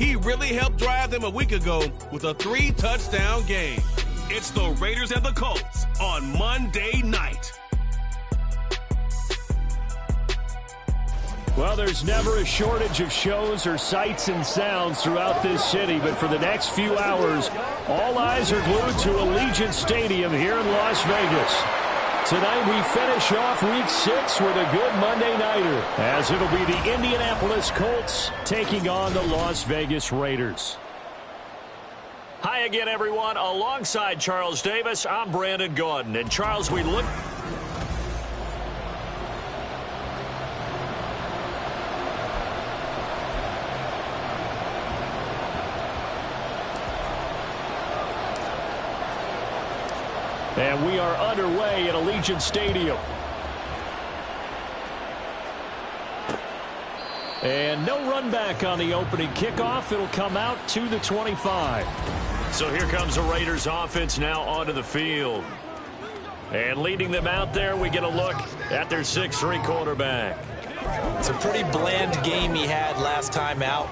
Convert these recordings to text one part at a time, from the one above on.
He really helped drive them a week ago with a 3-touchdown game. It's the Raiders and the Colts on Monday night. Well, there's never a shortage of shows or sights and sounds throughout this city, but for the next few hours, all eyes are glued to Allegiant Stadium here in Las Vegas. Tonight we finish off Week 6 with a good Monday nighter, as it'll be the Indianapolis Colts taking on the Las Vegas Raiders. Hi again, everyone. Alongside Charles Davis, I'm Brandon Gaudin. And Charles, we look... And we are underway at Allegiant Stadium. And no run back on the opening kickoff. It'll come out to the 25. So here comes the Raiders offense now onto the field. And leading them out there, we get a look at their 6'3" quarterback. It's a pretty bland game he had last time out.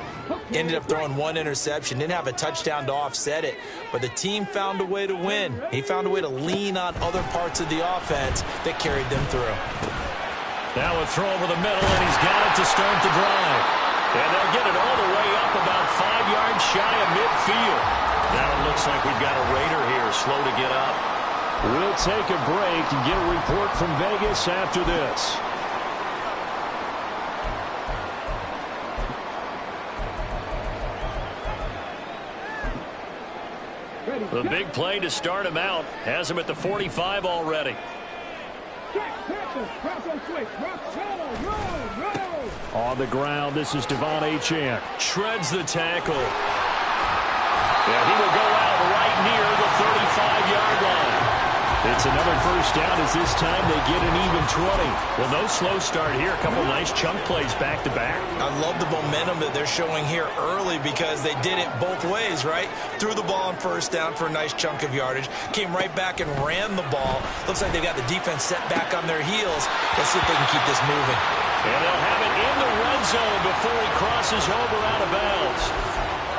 Ended up throwing one interception. Didn't have a touchdown to offset it. But the team found a way to win. He found a way to lean on other parts of the offense that carried them through. Now a throw over the middle, and he's got it to start the drive. And they'll get it all the way up about 5 yards shy of midfield. Now it looks like we've got a Raider here, slow to get up. We'll take a break and get a report from Vegas after this. The big play to start him out has him at the 45 already. On the ground, this is Devon Achane. Shreds the tackle. Yeah, he will go out right near the 35-yard line. It's another first down as this time they get an even 20. Well, no slow start here. A couple nice chunk plays back-to-back. I love the momentum that they're showing here early because they did it both ways, right? Threw the ball on first down for a nice chunk of yardage. Came right back and ran the ball. Looks like they got the defense set back on their heels. Let's see if they can keep this moving. And they'll have it in the red zone before he crosses over out of bounds.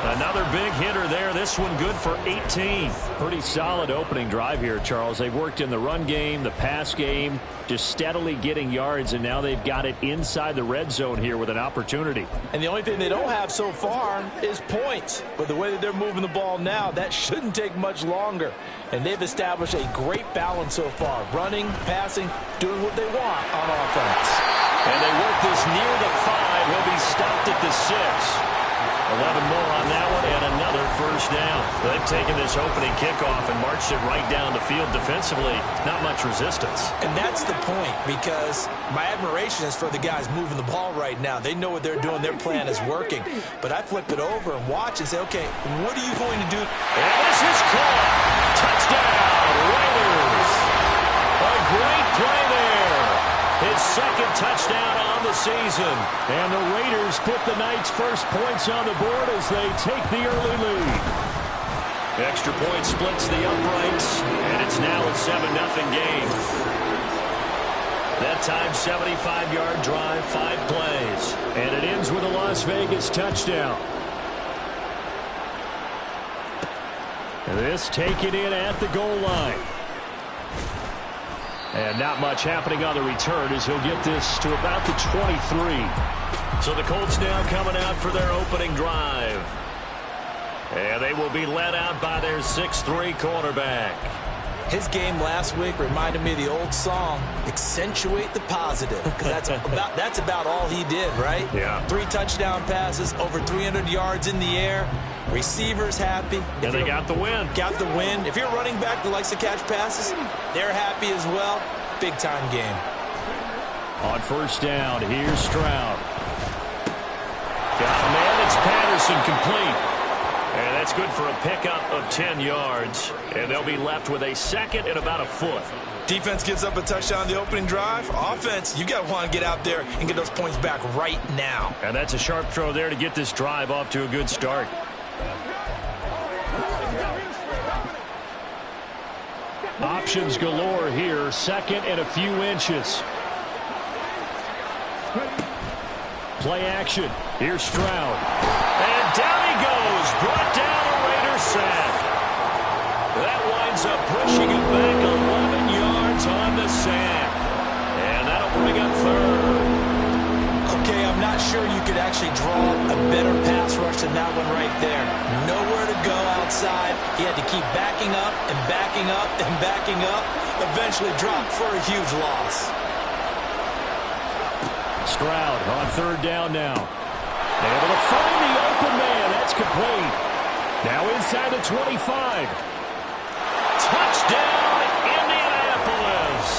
Another big hitter there. This one good for 18. Pretty solid opening drive here, Charles. They've worked in the run game, the pass game, just steadily getting yards, and now they've got it inside the red zone here with an opportunity. And the only thing they don't have so far is points. But the way that they're moving the ball now, that shouldn't take much longer. And they've established a great balance so far. Running, passing, doing what they want on offense. And they work this near the 5. He'll be stopped at the 6. 11 more on that one, and another first down. They've taken this opening kickoff and marched it right down the field defensively. Not much resistance. And that's the point, because my admiration is for the guys moving the ball right now. They know what they're doing. Their plan is working. But I flip it over and watch and say, okay, what are you going to do? And this is caught. Touchdown, Raiders. A great play there. His second touchdown on the season. And the Raiders put the night's first points on the board as they take the early lead. Extra point splits the uprights, and it's now a 7-0 game. That time, 75-yard drive, 5 plays. And it ends with a Las Vegas touchdown. And this taken in at the goal line. And not much happening on the return as he'll get this to about the 23. So the Colts now coming out for their opening drive. And they will be led out by their 6'3" quarterback. His game last week reminded me of the old song, Accentuate the Positive. Because that's about all he did, right? Yeah. 3 touchdown passes, over 300 yards in the air. Receivers happy. And they got the win. Got the win. If you're a running back that likes to catch passes, they're happy as well. Big-time game. On first down, here's Stroud. Got a man, it's Patterson, complete. And that's good for a pickup of 10 yards. And they'll be left with a second and about a foot. Defense gives up a touchdown on the opening drive. Offense, you got to want to get out there and get those points back right now. And that's a sharp throw there to get this drive off to a good start. Options galore here. Second and a few inches. Play action. Here's Stroud. And down he actually draw a better pass rush than that one right there. Nowhere to go outside. He had to keep backing up and backing up and backing up. Eventually dropped for a huge loss. Stroud on third down now. Able to find the open man. That's complete. Now inside the 25. Touchdown, Indianapolis.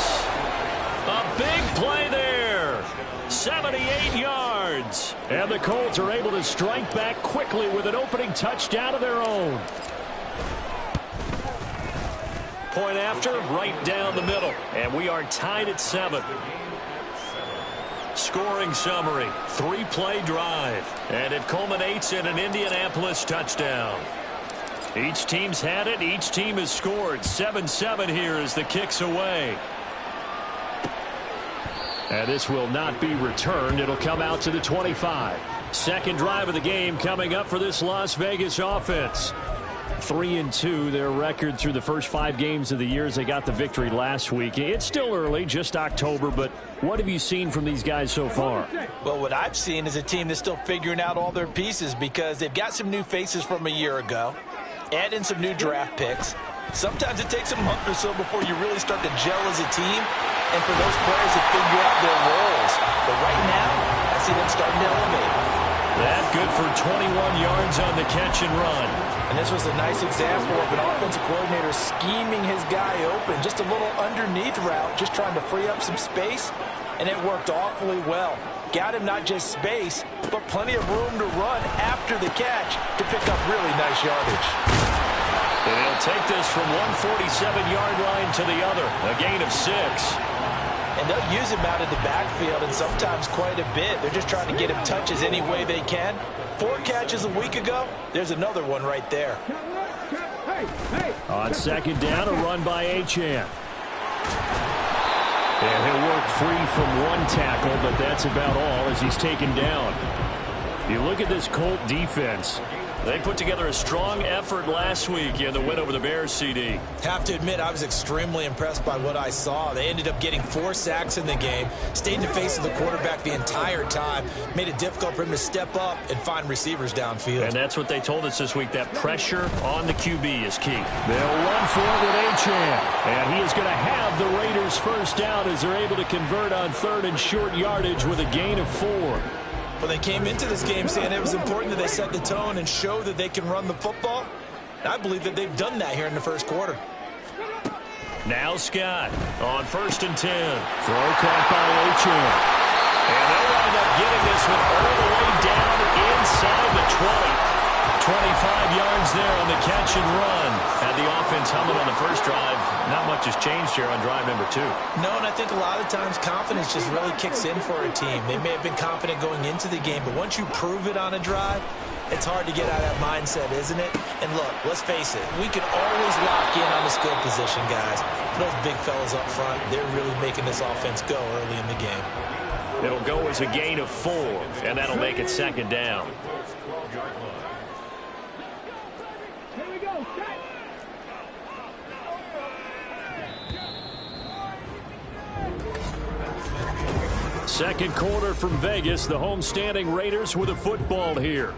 A big play there. 78 yards. And the Colts are able to strike back quickly with an opening touchdown of their own. Point after, right down the middle. And we are tied at 7. Scoring summary, 3-play drive, and it culminates in an Indianapolis touchdown. Each team's had it, each team has scored. 7-7 here as the kick's away. And this will not be returned. It'll come out to the 25. Second drive of the game coming up for this Las Vegas offense. 3-2, their record through the first 5 games of the year as they got the victory last week. It's still early, just October, but what have you seen from these guys so far? Well, what I've seen is a team that's still figuring out all their pieces because they've got some new faces from a year ago, add in some new draft picks. Sometimes it takes a month or so before you really start to gel as a team and for those players to figure out their roles. But right now, I see them starting to elevate. That good for 21 yards on the catch and run. And this was a nice example of an offensive coordinator scheming his guy open. Just a little underneath route, just trying to free up some space, and it worked awfully well. Got him not just space, but plenty of room to run after the catch to pick up really nice yardage. And he'll take this from 147-yard line to the other, a gain of 6. And they'll use him out of the backfield, and sometimes quite a bit. They're just trying to get him touches any way they can. 4 catches a week ago. There's another one right there. On second down, a run by Achane. And he'll work free from 1 tackle, but that's about all as he's taken down. You look at this Colt defense. They put together a strong effort last week in the win over the Bears, CD. Have to admit, I was extremely impressed by what I saw. They ended up getting 4 sacks in the game, stayed in the face of the quarterback the entire time, made it difficult for him to step up and find receivers downfield. And that's what they told us this week, that pressure on the QB is key. They'll run for it with Achane. And he is going to have the Raiders first down as they're able to convert on third and short yardage with a gain of 4. Well, they came into this game saying it was important that they set the tone and show that they can run the football. I believe that they've done that here in the first quarter. Now Scott on 1st and 10. Throw caught by Achane. And they'll wind up getting this one all the way down inside the 20. 25 yards there on the catch and run. Had the offense humming on the first drive. Not much has changed here on drive number 2. No, and I think a lot of times confidence just really kicks in for a team. They may have been confident going into the game, but once you prove it on a drive, it's hard to get out of that mindset, isn't it? And look, let's face it, we can always lock in on the skill position, guys. Those big fellas up front, they're really making this offense go early in the game. It'll go as a gain of 4, and that'll make it second down. Second quarter from Vegas, the homestanding Raiders with a football here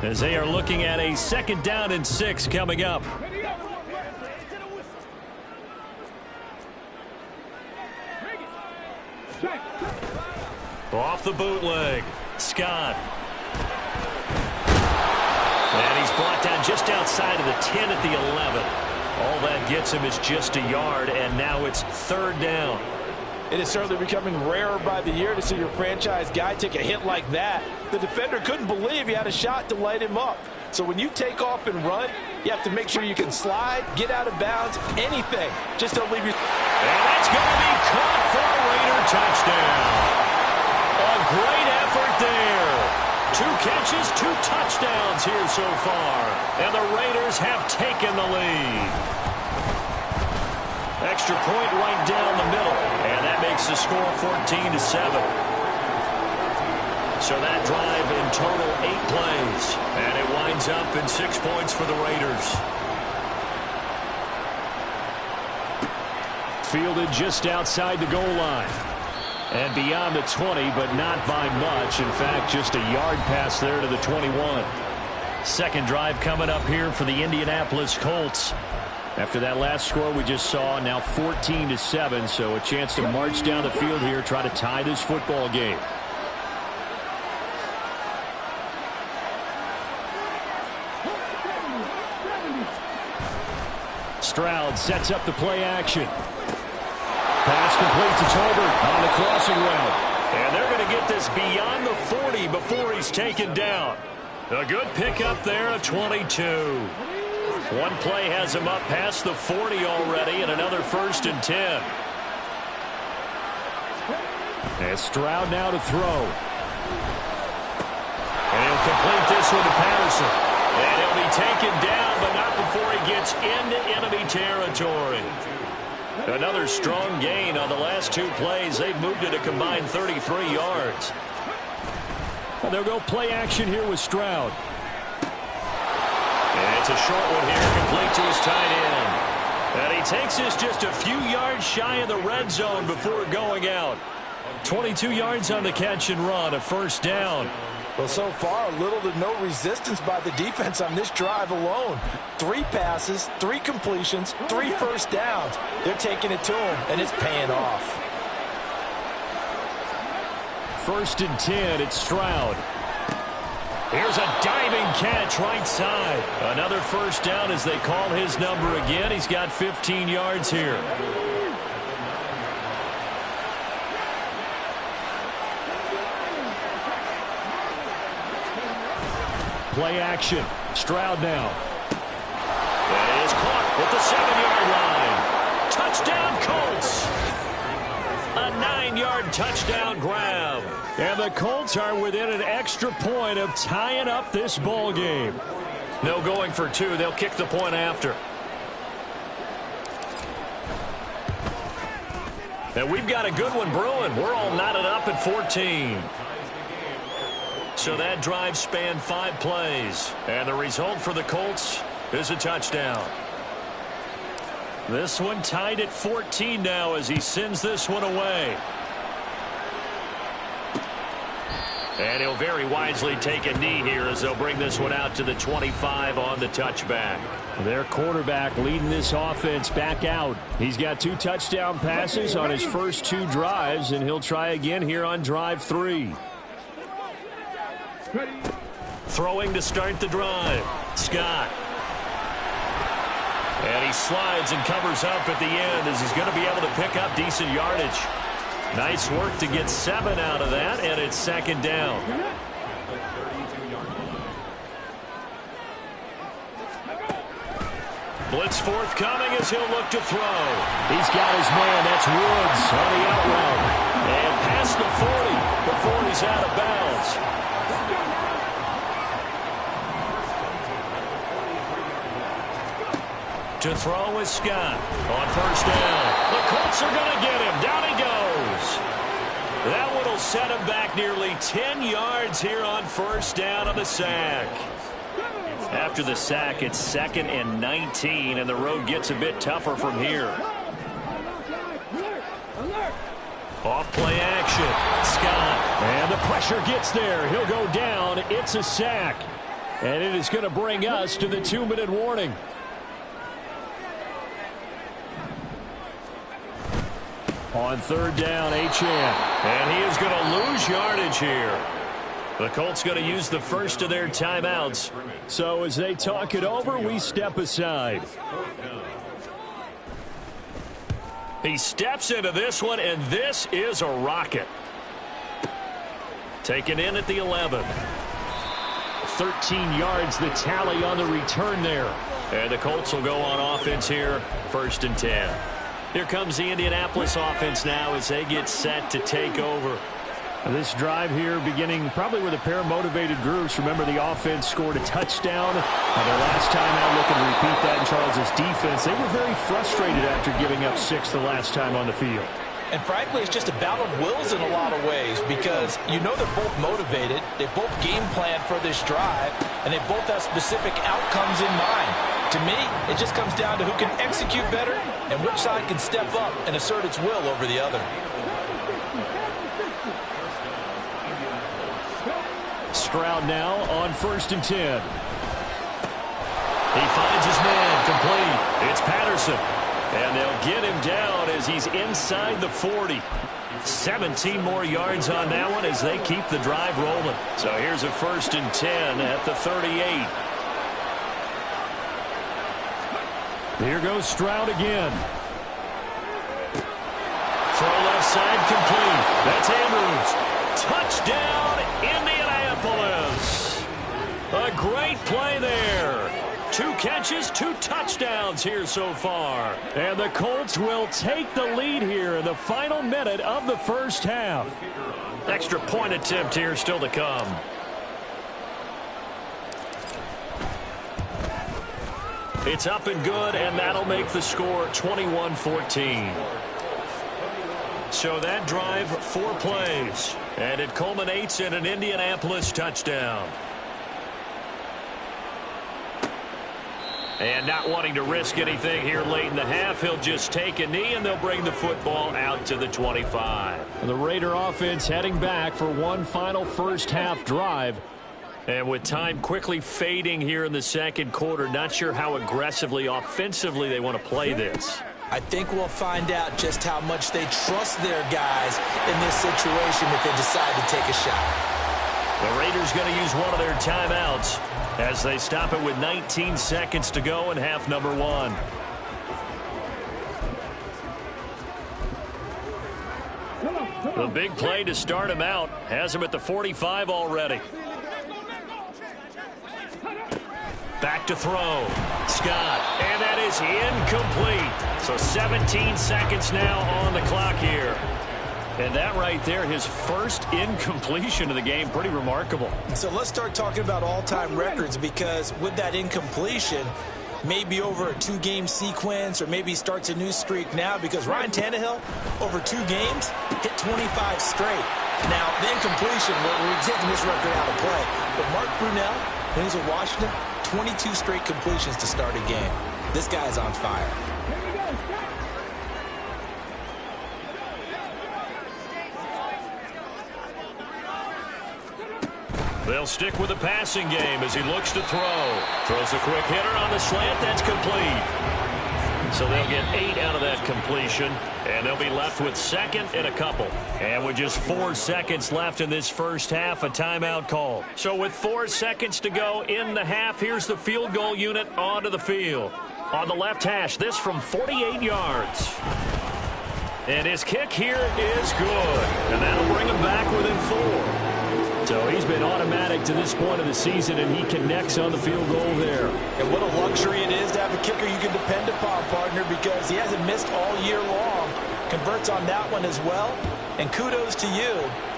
as they are looking at a 2nd down and 6 coming up. Off the bootleg, Scott. And he's brought down just outside of the 10 at the 11. All that gets him is just a yard, and now it's 3rd down. It is certainly becoming rarer by the year to see your franchise guy take a hit like that. The defender couldn't believe he had a shot to light him up. So when you take off and run, you have to make sure you can slide, get out of bounds, anything. Just don't leave your... And that's going to be caught for a Raider touchdown. A great effort there. 2 catches, 2 touchdowns here so far. And the Raiders have taken the lead. Extra point right down the middle. And that makes the score 14-7. So that drive in total 8 plays. And it winds up in 6 points for the Raiders. Fielded just outside the goal line. And beyond the 20, but not by much. In fact, just a yard pass there to the 21. Second drive coming up here for the Indianapolis Colts. After that last score we just saw, now 14-7, so a chance to march down the field here, try to tie this football game. Stroud sets up the play action. Pass complete to Tolbert on the crossing route. And they're going to get this beyond the 40 before he's taken down. A good pickup there at 22. One play has him up past the 40 already, and another 1st and 10. And Stroud now to throw. And he'll complete this one to Patterson. And he'll be taken down, but not before he gets into enemy territory. Another strong gain on the last 2 plays. They've moved it a combined 33 yards. Well, they'll go play action here with Stroud. And it's a short one here, complete to his tight end. And he takes this just a few yards shy of the red zone before going out. 22 yards on the catch and run, a 1st down. Well, so far, little to no resistance by the defense on this drive alone. 3 passes, 3 completions, 3 first downs. They're taking it to him, and it's paying off. 1st and 10, it's Stroud. Here's a diving catch right side. Another 1st down as they call his number again. He's got 15 yards here. Play action. Stroud now. And it is caught at the 7-yard line. Touchdown, Colts. A 9-yard touchdown grab. And the Colts are within an extra point of tying up this ball game. No going for 2. They'll kick the point after. And we've got a good one brewing. We're all knotted up at 14. So that drive spanned 5 plays. And the result for the Colts is a touchdown. This one tied at 14 now as he sends this one away. And he'll very wisely take a knee here as they'll bring this one out to the 25 on the touchback. Their quarterback leading this offense back out. He's got 2 touchdown passes on his first 2 drives, and he'll try again here on drive 3. Throwing to start the drive. Scott. And he slides and covers up at the end as he's going to be able to pick up decent yardage. Nice work to get 7 out of that, and it's 2nd down. Blitz forthcoming as he'll look to throw. He's got his man. That's Woods on the out route. And past the 40 before he's out of bounds. To throw is Scott on 1st down. The Colts are going to get him. Down he goes. That one will set him back nearly 10 yards here on 1st down on the sack. After the sack, it's 2nd and 19, and the road gets a bit tougher from here. Off play action. Scott. And the pressure gets there. He'll go down. It's a sack. And it is going to bring us to the 2-minute warning. On 3rd down, Achane. And he is going to lose yardage here. The Colts going to use the first of their timeouts. So as they talk it over, we step aside. He steps into this one, and this is a rocket. Taken in at the 11. 13 yards the tally on the return there. And the Colts will go on offense here, 1st and 10. Here comes the Indianapolis offense now as they get set to take over. This drive here beginning probably with a pair of motivated groups. Remember, the offense scored a touchdown. Their last time out, looking to repeat that in Charles' defense. They were very frustrated after giving up 6 the last time on the field. And frankly, it's just a battle of wills in a lot of ways because you know they're both motivated. They both game plan for this drive, and they both have specific outcomes in mind. To me, it just comes down to who can execute better and which side can step up and assert its will over the other. Stroud now on 1st and 10. He finds his man, complete. It's Patterson. And they'll get him down as he's inside the 40. 17 more yards on that one as they keep the drive rolling. So here's a 1st and 10 at the 38. Here goes Stroud again. Throw left side, complete. That's Andrews. Touchdown, Indianapolis. A great play there. 2 catches, 2 touchdowns here so far. And the Colts will take the lead here in the final minute of the first half. Extra point attempt here still to come. It's up and good, and that'll make the score 21-14. So that drive, 4 plays, and it culminates in an Indianapolis touchdown. And not wanting to risk anything here late in the half, he'll just take a knee, and they'll bring the football out to the 25. The Raider offense heading back for one final first half drive. And with time quickly fading here in the second quarter, not sure how aggressively, offensively they want to play this. I think we'll find out just how much they trust their guys in this situation if they decide to take a shot. The Raiders going to use one of their timeouts as they stop it with 19 seconds to go in half number 1. The big play to start him out has him at the 45 already. Back to throw. Scott. And that is incomplete. So 17 seconds now on the clock here. And that right there, his first incompletion of the game, pretty remarkable. So let's start talking about all-time records, because with that incompletion, maybe over a 2-game sequence, or maybe starts a new streak now, because Ryan Tannehill, over 2 games, hit 25 straight. Now, the incompletion, we're taking this record out of play. But Mark Brunell, when he was at Washington, 22 straight completions to start a game. This guy's on fire. They'll stick with the passing game as he looks to throw. Throws a quick hitter on the slant. That's complete. So they'll get 8 out of that completion, and they'll be left with second and a couple. And with just 4 seconds left in this first half, a timeout call. So with 4 seconds to go in the half, here's the field goal unit onto the field. On the left hash, this from 48 yards. And his kick here is good. And that'll bring him back within 4. So he's been automatic to this point of the season, and he connects on the field goal there. And what a luxury it is to have a kicker you can depend upon, partner, because he hasn't missed all year long. Converts on that one as well. And kudos to you.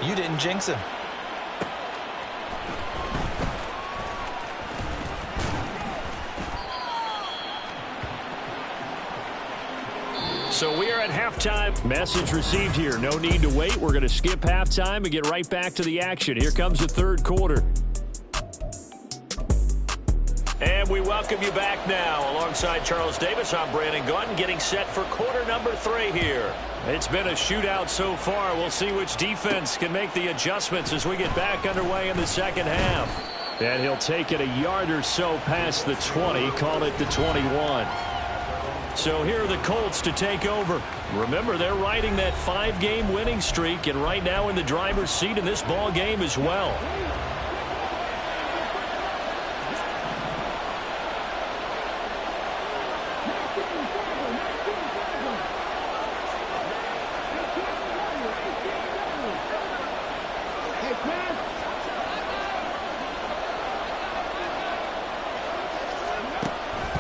You didn't jinx him. So we are at halftime. Message received here. No need to wait. We're going to skip halftime and get right back to the action. Here comes the third quarter. And we welcome you back now. Alongside Charles Davis, I'm Brandon Gaudin, getting set for quarter number 3 here. It's been a shootout so far. We'll see which defense can make the adjustments as we get back underway in the second half. And he'll take it a yard or so past the 20, call it the 21. So here are the Colts to take over. Remember, they're riding that 5-game winning streak, and right now in the driver's seat in this ball game as well.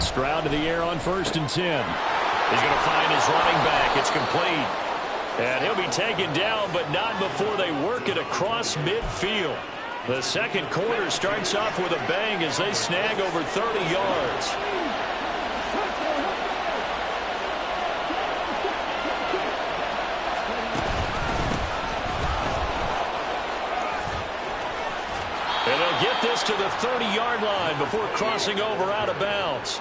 Stroud to the air on 1st and 10. He's going to find his running back. It's complete. And he'll be taken down, but not before they work it across midfield. The second quarter starts off with a bang as they snag over 30 yards. And they'll get this to the 30-yard line before crossing over out of bounds.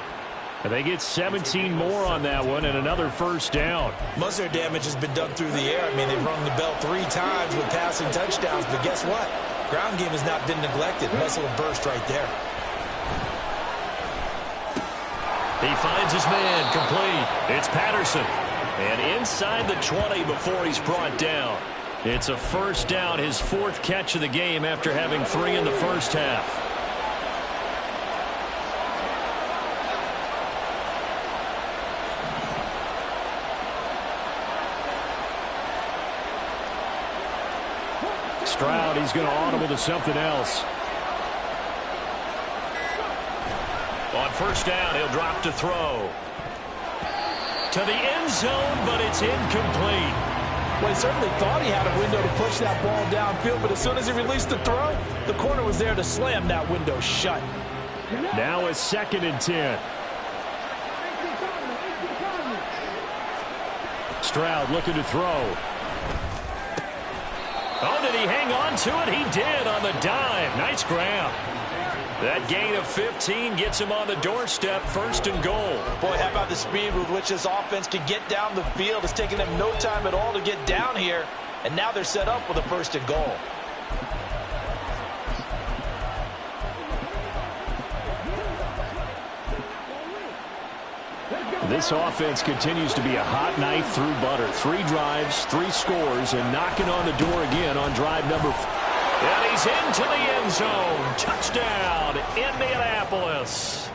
And they get 17 more on that one and another first down. Most of their damage has been done through the air. I mean, they've rung the bell 3 times with passing touchdowns, but guess what? Ground game has not been neglected. Nice little burst right there. He finds his man, complete. It's Patterson. And inside the 20 before he's brought down. It's a first down, his 4th catch of the game after having 3 in the first half. Stroud, he's going to audible to something else. On first down, he'll drop to throw. To the end zone, but it's incomplete. Well, he certainly thought he had a window to push that ball downfield, but as soon as he released the throw, the corner was there to slam that window shut. Now a 2nd and 10. Stroud looking to throw. Oh, did he hang on to it? He did on the dive. Nice grab. That gain of 15 gets him on the doorstep, 1st and goal. Boy, how about the speed with which this offense can get down the field? It's taking them no time at all to get down here. And now they're set up with a 1st and goal. This offense continues to be a hot knife through butter. 3 drives, 3 scores, and knocking on the door again on drive number 4. And he's into the end zone. Touchdown, Indianapolis.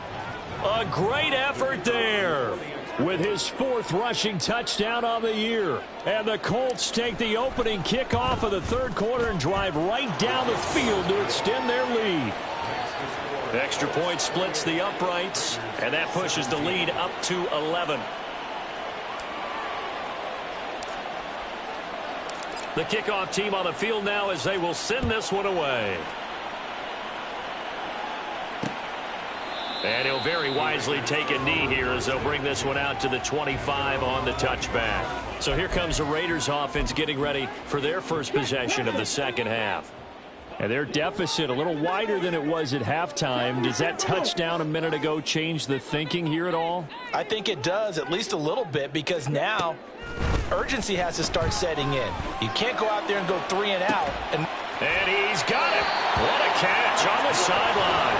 A great effort there. With his 4th rushing touchdown on the year. And the Colts take the opening kickoff of the 3rd quarter and drive right down the field to extend their lead. Extra point splits the uprights, and that pushes the lead up to 11. The kickoff team on the field now as they will send this one away. And he'll very wisely take a knee here as they'll bring this one out to the 25 on the touchback. So here comes the Raiders offense getting ready for their first possession of the 2nd half. And their deficit a little wider than it was at halftime. Does that touchdown a minute ago change the thinking here at all? I think it does, at least a little bit, because now urgency has to start setting in. You can't go out there and go 3 and out. And he's got it. What a catch on the sideline.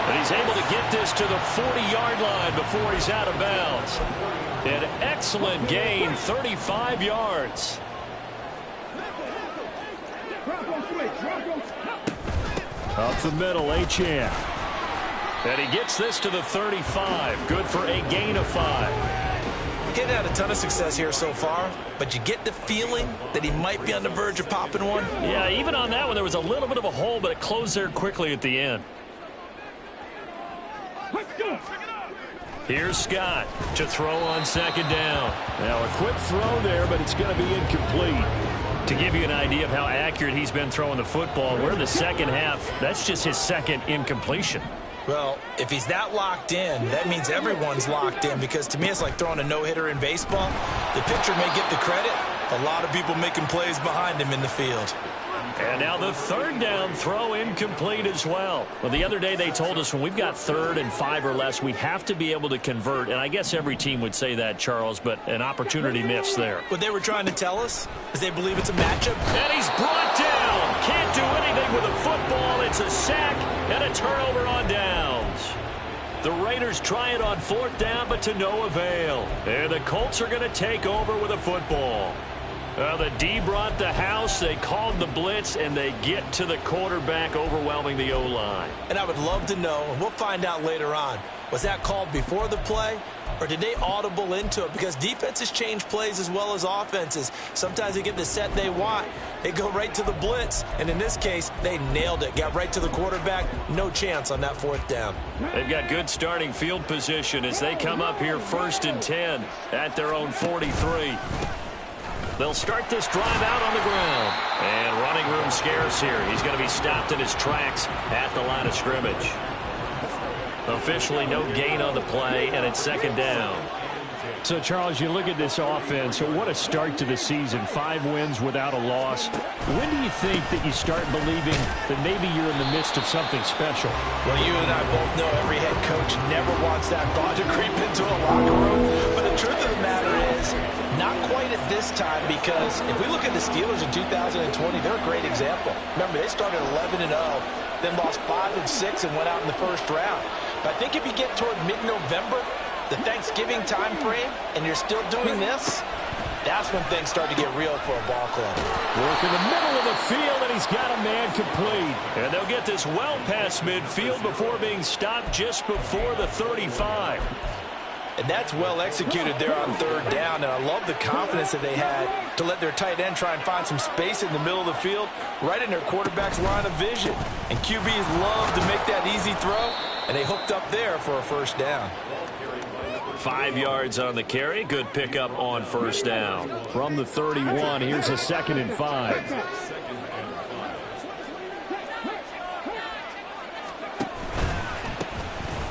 And he's able to get this to the 40-yard line before he's out of bounds. An excellent gain, 35 yards. Up the middle, Achane. And he gets this to the 35. Good for a gain of 5. Getting had a ton of success here so far, but you get the feeling that he might be on the verge of popping one. Yeah, even on that one, there was a little bit of a hole, but it closed there quickly at the end. Here's Scott to throw on 2nd down. Now a quick throw there, but it's going to be incomplete. To give you an idea of how accurate he's been throwing the football, we're in the 2nd half. That's just his 2nd incompletion. Well, if he's that locked in, that means everyone's locked in, because to me it's like throwing a no-hitter in baseball. The pitcher may get the credit. A lot of people making plays behind him in the field. And now the 3rd down throw incomplete as well. Well, the other day they told us when we've got 3rd and 5 or less, we have to be able to convert. And I guess every team would say that, Charles, but an opportunity missed there. What they were trying to tell us is they believe it's a matchup. And he's brought down. Can't do anything with a football. It's a sack and a turnover on downs. The Raiders try it on 4th down, but to no avail. And the Colts are going to take over with a football. The D brought the house. They called the blitz, and they get to the quarterback, overwhelming the O-line. And I would love to know, and we'll find out later on, was that called before the play, or did they audible into it? Because defenses change plays as well as offenses. Sometimes they get the set they want. They go right to the blitz, and in this case, they nailed it. Got right to the quarterback. No chance on that 4th down. They've got good starting field position as they come up here 1st and 10 at their own 43. They'll start this drive out on the ground. And running room scarce here. He's going to be stopped in his tracks at the line of scrimmage. Officially no gain on the play, and it's 2nd down. So, Charles, you look at this offense, so what a start to the season. 5 wins without a loss. When do you think that you start believing that maybe you're in the midst of something special? Well, you and I both know every head coach never wants that thought to creep into a locker room. But the truth of the matter is, not quite at this time, because if we look at the Steelers in 2020, they're a great example. Remember, they started 11-0, then lost 5-6 and went out in the first round. But I think if you get toward mid-November, the Thanksgiving time frame, and you're still doing this, that's when things start to get real for a ball club. Work in the middle of the field, and he's got a man complete. And they'll get this well past midfield before being stopped just before the 35. And that's well executed there on 3rd down. And I love the confidence that they had to let their tight end try and find some space in the middle of the field, right in their quarterback's line of vision. And QBs love to make that easy throw, and they hooked up there for a 1st down. 5 yards on the carry. Good pickup on 1st down. From the 31, here's a 2nd and 5.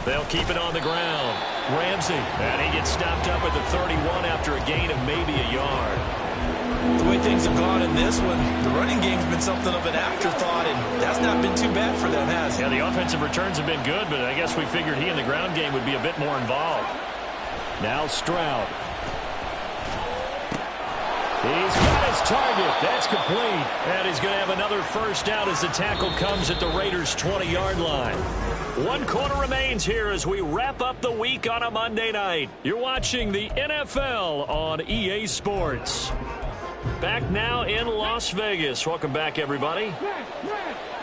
They'll keep it on the ground. Ramsey, and he gets stopped up at the 31 after a gain of maybe a yard. The way things have gone in this one, the running game's been something of an afterthought, and that's not been too bad for them, has it? Yeah, the offensive returns have been good, but I guess we figured he in the ground game would be a bit more involved. Now Stroud. He's got his target. That's complete. And he's going to have another 1st down as the tackle comes at the Raiders' 20-yard line. 1 quarter remains here as we wrap up the week on a Monday night. You're watching the NFL on EA Sports. Back now in Las Vegas. Welcome back, everybody.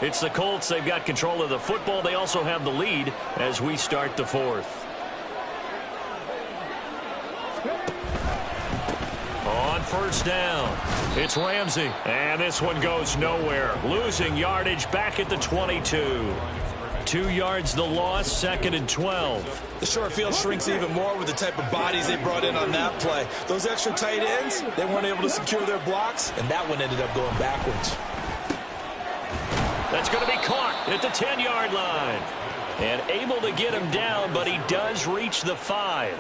It's the Colts. They've got control of the football. They also have the lead as we start the 4th. On 1st down, it's Ramsey. And this one goes nowhere. Losing yardage back at the 22. 2 yards the loss, 2nd and 12. The short field shrinks even more with the type of bodies they brought in on that play. Those extra tight ends, they weren't able to secure their blocks, and that one ended up going backwards. That's going to be caught at the 10-yard line. And able to get him down, but he does reach the 5.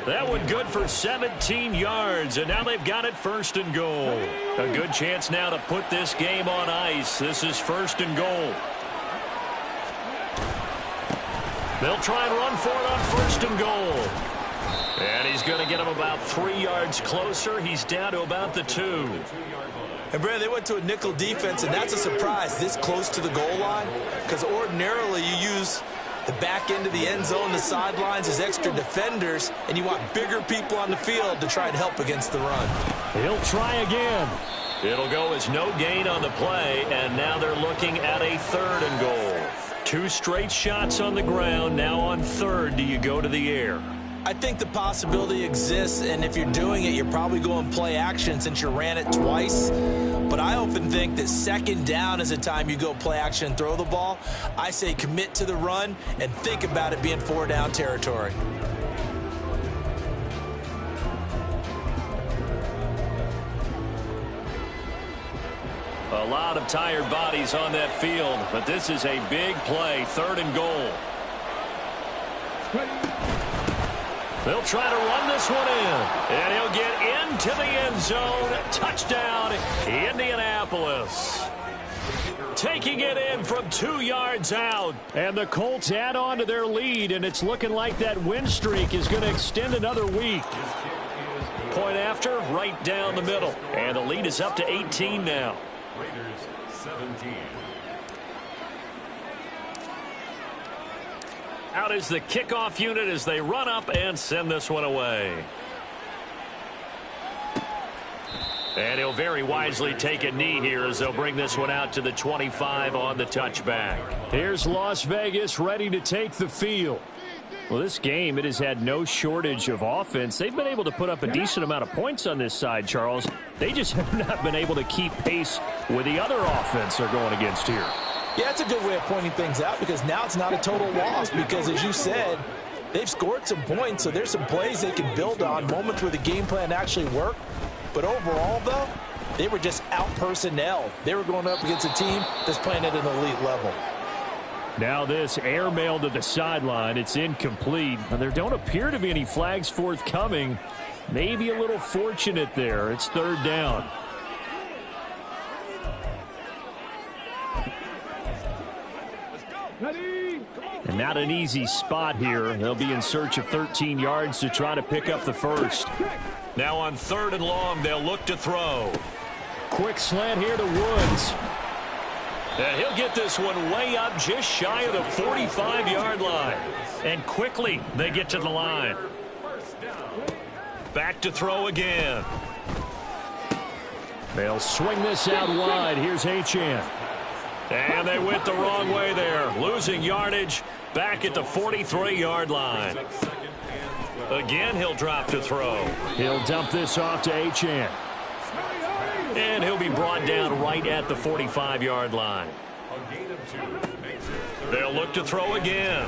That one good for 17 yards, and now they've got it 1st and goal. A good chance now to put this game on ice. This is 1st and goal. They'll try and run for it on 1st and goal. And he's going to get him about 3 yards closer. He's down to about the 2. And, Brad, they went to a nickel defense, and that's a surprise this close to the goal line, because ordinarily you use the back end of the end zone, the sidelines as extra defenders, and you want bigger people on the field to try and help against the run. He'll try again. It'll go as no gain on the play, and now they're looking at a 3rd and goal. 2 straight shots on the ground. Now on 3rd, do you go to the air? I think the possibility exists, and if you're doing it, you're probably going play action since you ran it twice. But I often think that 2nd down is the time you go play action and throw the ball. I say commit to the run and think about it being 4-down territory. A lot of tired bodies on that field, but this is a big play, 3rd and goal. They'll try to run this one in, and he'll get into the end zone. Touchdown, Indianapolis. Taking it in from 2 yards out. And the Colts add on to their lead, and it's looking like that win streak is going to extend another week. Point after, right down the middle. And the lead is up to 18 now. Raiders 17. Out is the kickoff unit as they run up and send this one away. And he'll very wisely take a knee here as they'll bring this one out to the 25 on the touchback. Here's Las Vegas ready to take the field. Well, this game, it has had no shortage of offense. They've been able to put up a decent amount of points on this side, Charles. They just have not been able to keep pace with the other offense they're going against here. Yeah, that's a good way of pointing things out because now it's not a total loss because, as you said, they've scored some points, so there's some plays they can build on, moments where the game plan actually worked. But overall, though, they were just out-personnel. They were going up against a team that's playing at an elite level. Now this airmail to the sideline. It's incomplete. There don't appear to be any flags forthcoming. Maybe a little fortunate there. It's third down. And not an easy spot here. They'll be in search of 13 yards to try to pick up the first. Now on 3rd and long, they'll look to throw. Quick slant here to Woods. And he'll get this one way up just shy of the 45-yard line. And quickly they get to the line. Back to throw again. They'll swing this out wide. Here's Achane. And they went the wrong way there. Losing yardage back at the 43-yard line. Again, he'll drop to throw. He'll dump this off to Achane. And he'll be brought down right at the 45-yard line. They'll look to throw again.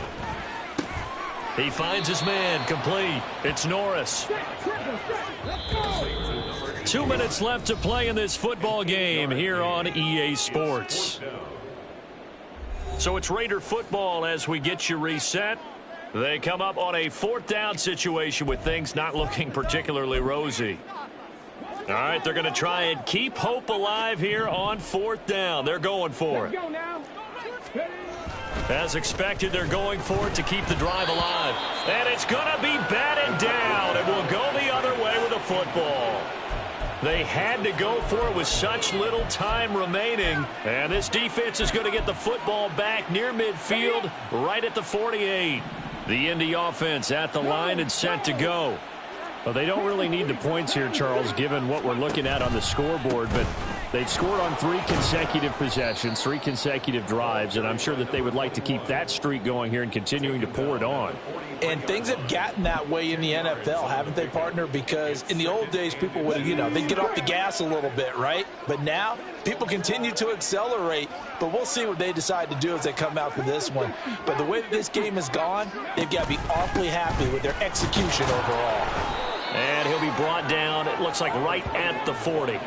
He finds his man, complete. It's Norris. 2 minutes left to play in this football game here on EA Sports. So it's Raider football as we get you reset. They come up on a 4th down situation with things not looking particularly rosy. All right, they're going to try and keep hope alive here on 4th down. They're going for it. As expected, they're going for it to keep the drive alive. And it's going to be batted down. It will go the other way with a football. They had to go for it with such little time remaining. And this defense is going to get the football back near midfield, right at the 48. The Indy offense at the line and set to go. Well, they don't really need the points here, Charles, given what we're looking at on the scoreboard. But they've scored on 3 consecutive possessions, 3 consecutive drives, and I'm sure that they would like to keep that streak going here and continuing to pour it on. And things have gotten that way in the NFL, haven't they, partner? Because in the old days, people would, they'd get off the gas a little bit, right? But now, people continue to accelerate. But we'll see what they decide to do as they come out for this one. But the way that this game has gone, they've got to be awfully happy with their execution overall. And he'll be brought down, it looks like right at the 40.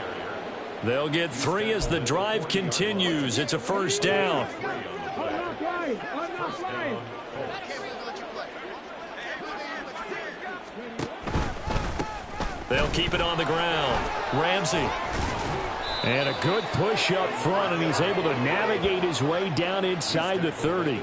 They'll get 3 as the drive continues. It's a first down. They'll keep it on the ground. Ramsey. And a good push up front, and he's able to navigate his way down inside the 30.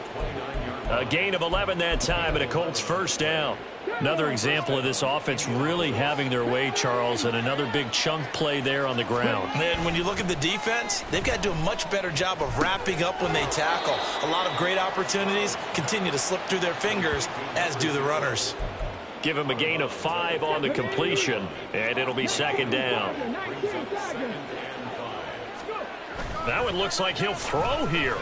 A gain of 11 that time, and a Colts first down. Another example of this offense really having their way, Charles, and another big chunk play there on the ground. And when you look at the defense, they've got to do a much better job of wrapping up when they tackle. A lot of great opportunities continue to slip through their fingers, as do the runners. Give him a gain of 5 on the completion, and it'll be second down. Now it looks like he'll throw here.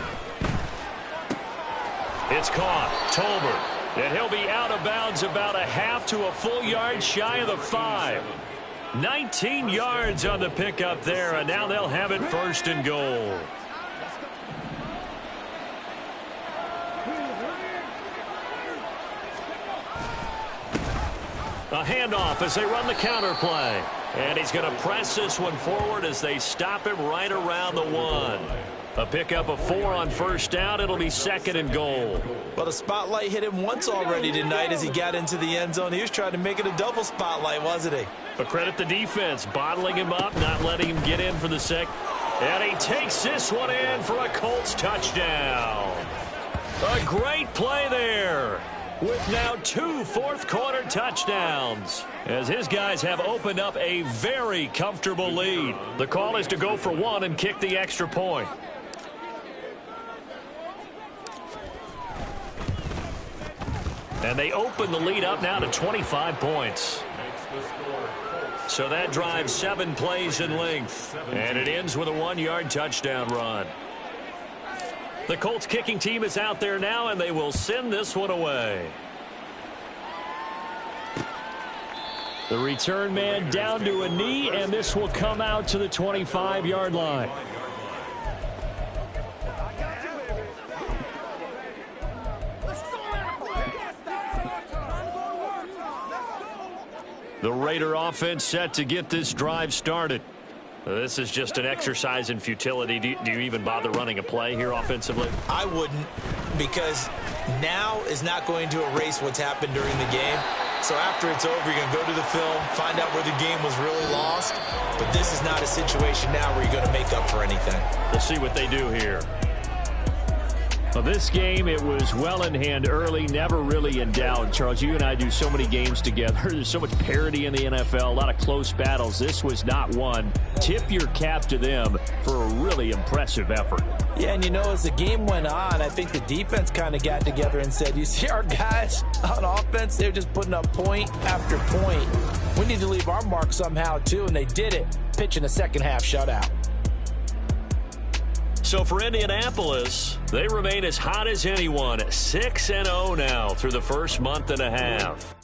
It's caught. Tolbert. And he'll be out of bounds about a half to a full yard shy of the 5. 19 yards on the pickup there, and now they'll have it first and goal. A handoff as they run the counter play. And he's going to press this one forward as they stop him right around the 1. A pickup of 4 on first down. It'll be second and goal. Well, the spotlight hit him once already tonight as he got into the end zone. He was trying to make it a double spotlight, wasn't he? But credit the defense, bottling him up, not letting him get in for the sec. And he takes this one in for a Colts touchdown. A great play there, with now 2 fourth-quarter touchdowns, as his guys have opened up a very comfortable lead. The call is to go for 1 and kick the extra point. And they open the lead up now to 25 points. So that drives 7 plays in length. And it ends with a 1-yard touchdown run. The Colts kicking team is out there now, and they will send this one away. The return man down to a knee, and this will come out to the 25-yard line. The Raider offense set to get this drive started. This is just an exercise in futility. Do you even bother running a play here offensively? I wouldn't. because now is not going to erase what's happened during the game. So after it's over, you're going to go to the film, find out where the game was really lost. But this is not a situation now where you're going to make up for anything. We'll see what they do here. Well, this game, it was well in hand early, never really in doubt. Charles, you and I do so many games together. There's so much parity in the NFL, a lot of close battles. This was not one. Tip your cap to them for a really impressive effort. Yeah, and as the game went on, I think the defense kind of got together and said, you see our guys on offense, they're just putting up point after point. We need to leave our mark somehow, too, and they did it, pitching a second-half shutout. So for Indianapolis, they remain as hot as anyone, 6-0 now through the first month and a half.